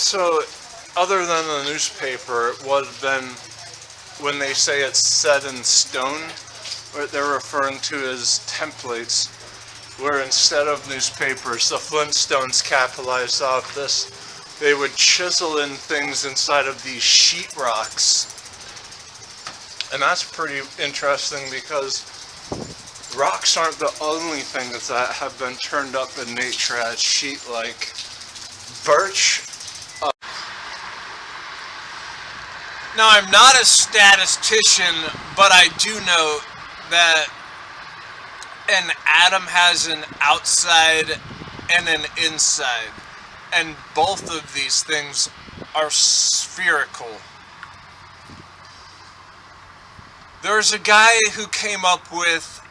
So, other than the newspaper, what then when they say it's set in stone, what they're referring to as templates, where instead of newspapers, the Flintstones capitalized off this. They would chisel in things inside of these sheetrocks. And that's pretty interesting because rocks aren't the only things that have been turned up in nature as sheet-like. Birch. Now, I'm not a statistician, but I do know that an atom has an outside and an inside, and both of these things are spherical. There's a guy who came up with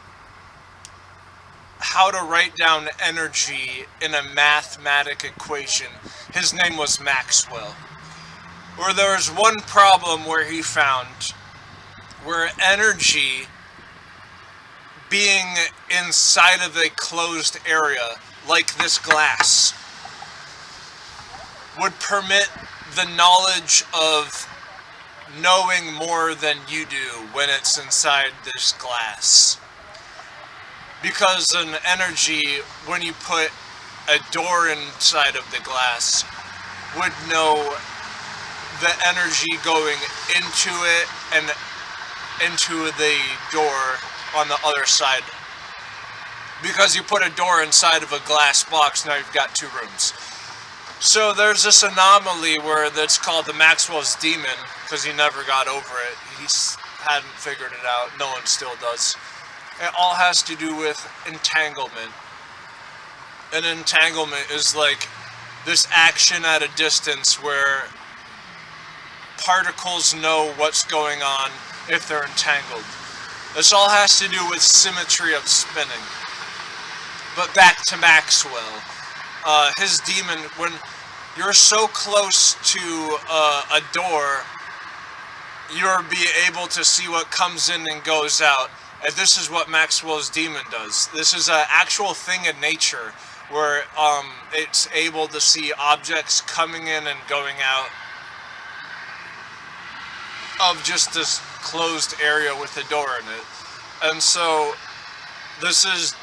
how to write down energy in a mathematic equation. His name was Maxwell. Where there was one problem where he found where energy being inside of a closed area, like this glass, would permit the knowledge of knowing more than you do when it's inside this glass. Because an energy, when you put a door inside of the glass, would know the energy going into it and into the door on the other side. Because you put a door inside of a glass box, now you've got two rooms. So there's this anomaly where that's called the Maxwell's demon, because he never got over it. He hadn't figured it out. No one still does. It all has to do with entanglement. An entanglement is like this action at a distance where particles know what's going on if they're entangled. This all has to do with symmetry of spinning. But back to Maxwell. His demon, when you're so close to a door, you'll be able to see what comes in and goes out. And this is what Maxwell's demon does. This is an actual thing in nature where it's able to see objects coming in and going out of just this closed area with a door in it. And so this is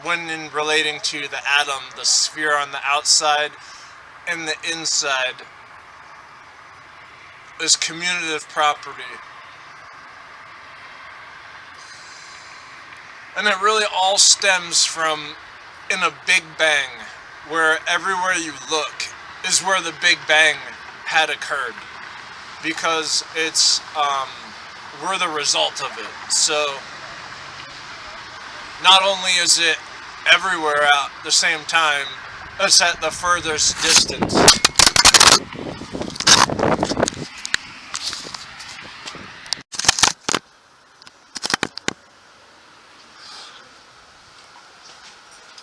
when in relating to the atom, the sphere on the outside and the inside is commutative property. And it really all stems from in a Big Bang, where everywhere you look is where the Big Bang had occurred. Because it's, we're the result of it. So, not only is it everywhere at the same time, it's at the furthest distance.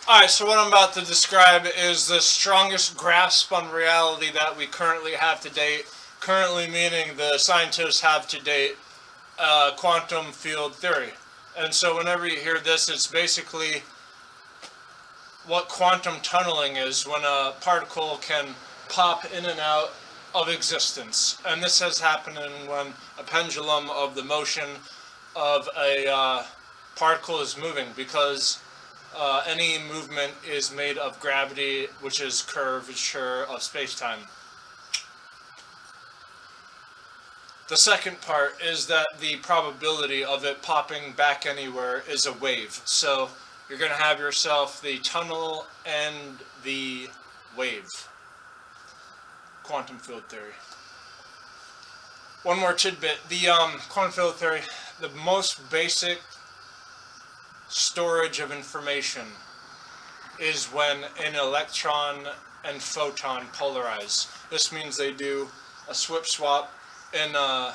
Alright, so what I'm about to describe is the strongest grasp on reality that we currently have to date. Currently meaning the scientists have to date quantum field theory. And so whenever you hear this, it's basically what quantum tunneling is, when a particle can pop in and out of existence. And this has happened when a pendulum of the motion of a particle is moving, because any movement is made of gravity, which is curvature of space-time. The second part is that the probability of it popping back anywhere is a wave. So you're going to have yourself the tunnel and the wave. Quantum field theory. One more tidbit. The quantum field theory, the most basic storage of information is when an electron and photon polarize. This means they do a swip swap in a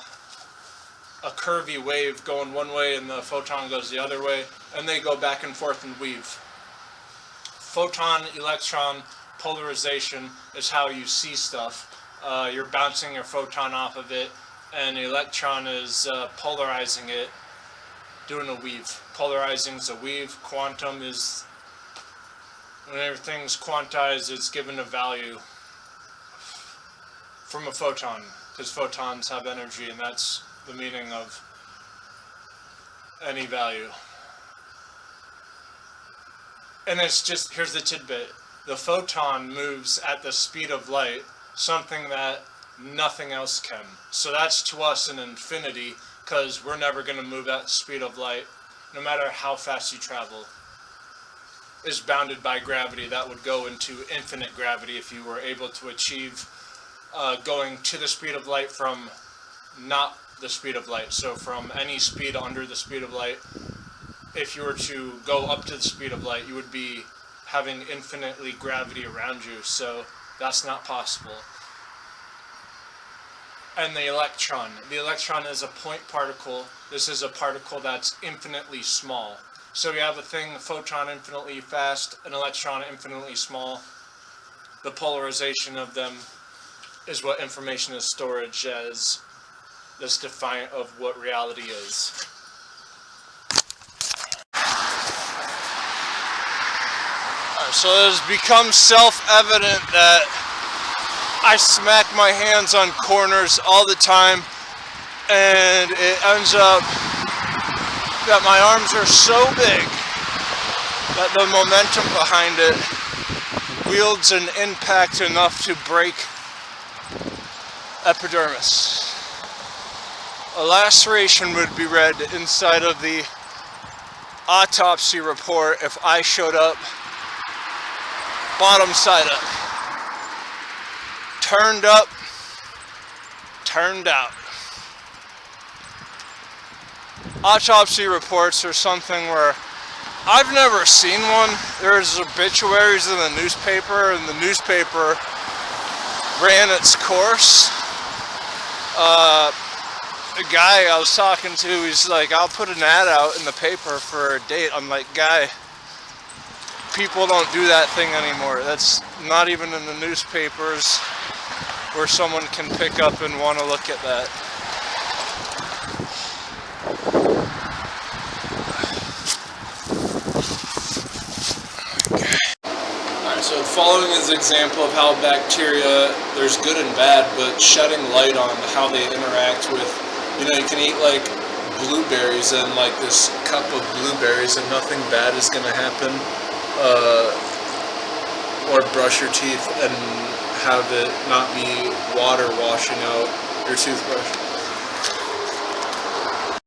curvy wave going one way and the photon goes the other way, and they go back and forth and weave. Photon-electron polarization is how you see stuff. You're bouncing your photon off of it, and the electron is polarizing it, doing a weave. Polarizing is a weave. Quantum is when everything's quantized, it's given a value. from a photon, because photons have energy, and that's the meaning of any value. And it's just, here's the tidbit. The photon moves at the speed of light, something that nothing else can. So that's to us an infinity, because we're never going to move at the speed of light, no matter how fast you travel. Is bounded by gravity. That would go into infinite gravity if you were able to achieve going to the speed of light from not the speed of light. So from any speed under the speed of light, if you were to go up to the speed of light, you would be having infinitely gravity around you. So that's not possible. And the electron is a point particle. This is a particle that's infinitely small. So we have a thing, a photon infinitely fast, an electron infinitely small. The polarization of them is what information is storage as this defiant of what reality is. So it has become self-evident that I smack my hands on corners all the time, and it ends up that my arms are so big that the momentum behind it wields an impact enough to break epidermis. A laceration would be read inside of the autopsy report if I showed up bottom side up. Turned up, turned out. Autopsy reports are something where I've never seen one. There's obituaries in the newspaper, and the newspaper ran its course. A guy I was talking to, he's like, I'll put an ad out in the paper for a date. I'm like, guy, people don't do that thing anymore. That's not even in the newspapers where someone can pick up and want to look at that. Alright, so following is an example of how bacteria, there's good and bad, but shedding light on how they interact with, you know, you can eat like blueberries and like this cup of blueberries and nothing bad is going to happen. Or brush your teeth and have it not be water washing out your toothbrush.